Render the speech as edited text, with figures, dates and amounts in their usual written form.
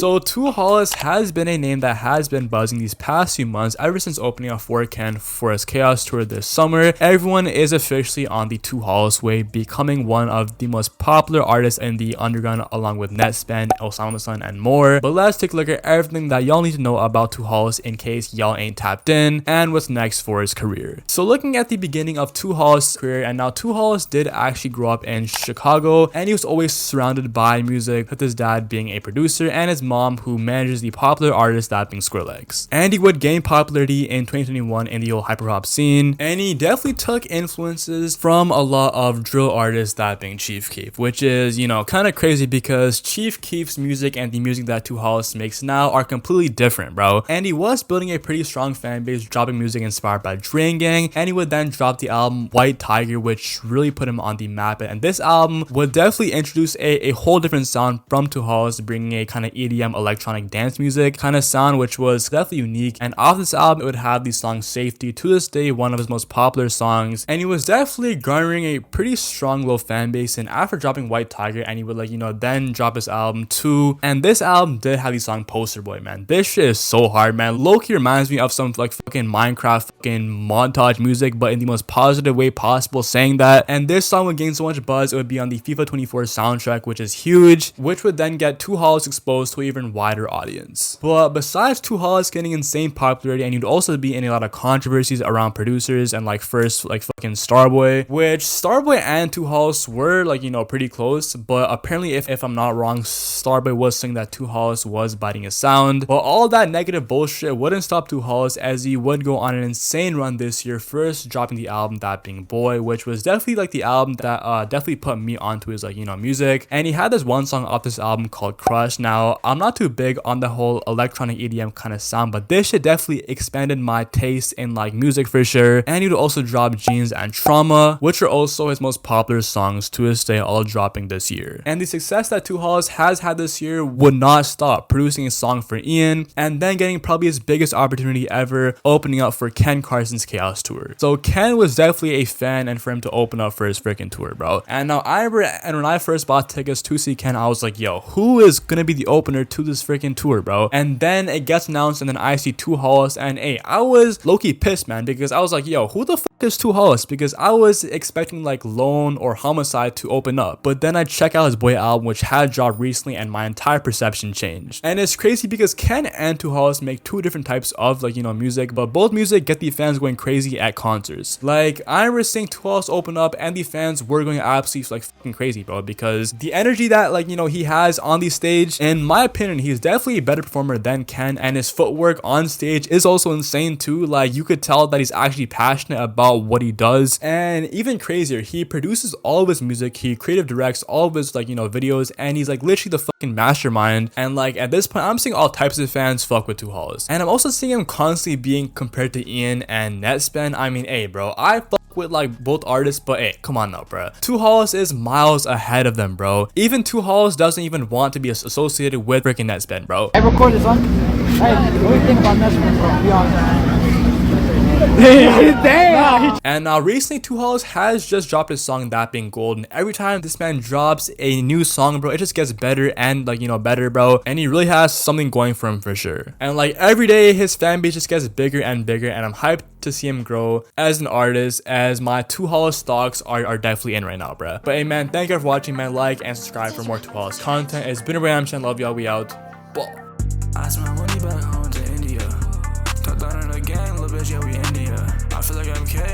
So 2hollis has been a name that has been buzzing these past few months ever since opening up for Ken for his Chaos Tour this summer. Everyone is officially on the 2hollis way, becoming one of the most popular artists in the underground along with Nettspend, Osamason, and more. But let's take a look at everything that y'all need to know about 2hollis in case y'all ain't tapped in and what's next for his career. So looking at the beginning of 2hollis' career, and now 2hollis did actually grow up in Chicago, and he was always surrounded by music, with his dad being a producer and his mom who manages the popular artist that being Skrillex. And he would gain popularity in 2021 in the whole hyperpop scene, and he definitely took influences from a lot of drill artists that being Chief Keef, which is, you know, kind of crazy because Chief Keef's music and the music that 2hollis makes now are completely different, bro. And he was building a pretty strong fan base, dropping music inspired by Drain Gang, and he would then drop the album White Tiger, which really put him on the map. And this album would definitely introduce a whole different sound from 2hollis, bringing a kind of EDM electronic dance music kind of sound, which was definitely unique. And off this album, it would have the song Safety, to this day one of his most popular songs, and he was definitely garnering a pretty strong little fan base. And after dropping White Tiger, and he would, like, you know, then drop his album 2, and this album did have the song Poster Boy, man. This shit is so hard, man. Low-key reminds me of some like fucking Minecraft fucking montage music, but in the most positive way possible, saying that. And this song would gain so much buzz, it would be on the FIFA 24 soundtrack, which is huge, which would then get 2hollis exposed to an even wider audience. But besides 2hollis getting insane popularity, and you'd also be in a lot of controversies around producers, and like first like fucking Starboy, which Starboy and 2hollis were, like, you know, pretty close, but apparently if I'm not wrong, Starboy was saying that 2hollis was biting his sound. But all that negative bullshit wouldn't stop 2hollis, as he would go on an insane run this year, first dropping the album That Being Boy, which was definitely like the album that definitely put me onto his, like, you know, music. And he had this one song off this album called Crush. Now I'm not too big on the whole electronic EDM kind of sound, but this shit definitely expanded my taste in like music for sure. And he'd also drop Jeans and Trauma, which are also his most popular songs to this day, all dropping this year. And the success that 2hollis has had this year would not stop, producing a song for Ian, and then getting probably his biggest opportunity ever, opening up for Ken Carson's Chaos Tour. So Ken was definitely a fan, and for him to open up for his freaking tour, bro. And now I remember, and when I first bought tickets to see Ken, I was like, yo, who is gonna be the opener to this freaking tour, bro? And then it gets announced, and then I see 2hollis, and hey, I was low-key pissed, man, because I was like, yo, who the fuck is 2hollis? Because I was expecting like Lone or Homicide to open up, but then I check out his Boy album, which had dropped recently, and my entire perception changed. And it's crazy because Ken and 2hollis make two different types of, like, you know, music, but both music get the fans going crazy at concerts. Like, I remember seeing 2hollis open up, and the fans were going absolutely like fucking crazy, bro, because the energy that, like, you know, he has on the stage, in my opinion, he's definitely a better performer than Ken, and his footwork on stage is also insane too. Like, you could tell that he's actually passionate about what he does. And even crazier, he produces all of his music, he creative directs all of his, like, you know, videos, and he's like literally the fucking mastermind. And like at this point, I'm seeing all types of fans fuck with 2hollis, and I'm also seeing him constantly being compared to Ian and Nettspend. I mean, hey, bro, I fuck with like both artists, but hey, come on now, bro. 2hollis is miles ahead of them, bro. Even 2hollis doesn't even want to be associated with freaking Nettspend, bro. I record this one. Hey, what do you think about Nettspend, bro? Be honest. Damn. And now recently 2hollis has just dropped his song That Being Gold, and every time this man drops a new song, bro, it just gets better and, like, you know, better, bro. And he really has something going for him for sure. And like every day his fan base just gets bigger and bigger, and I'm hyped to see him grow as an artist, as my 2hollis stocks are definitely in right now, bro. But hey, man, thank you for watching, man. Like and subscribe for more 2hollis content. It's been a Ram channel. Love y'all. We out. Ball. I spent money back home to India. Got down in the gang, little bitch, yeah, we India. I feel like I'm K.